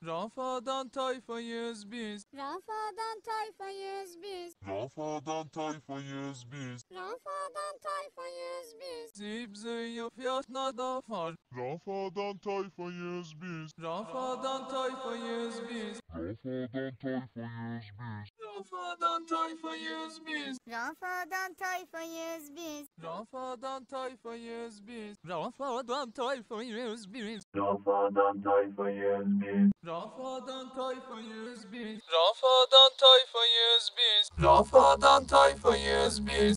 Rafadan tayfayız biz. Rafadan tayfayız biz. Rafadan tayfayız biz. Rafadan tayfayız biz. Zip fiyatna da far. Rafadan tayfayız biz. Rafadan tayfayız biz. Rafadan tayfayız biz. Rafadan tayfayız biz. Rafadan tayfayız biz. Rafadan tayfayız biz. Rafadan tayfayız biz. Rafadan tayfayız biz. Rafadan tayfayız biz. Rafadan tayfayız biz. Rafadan tayfayız biz.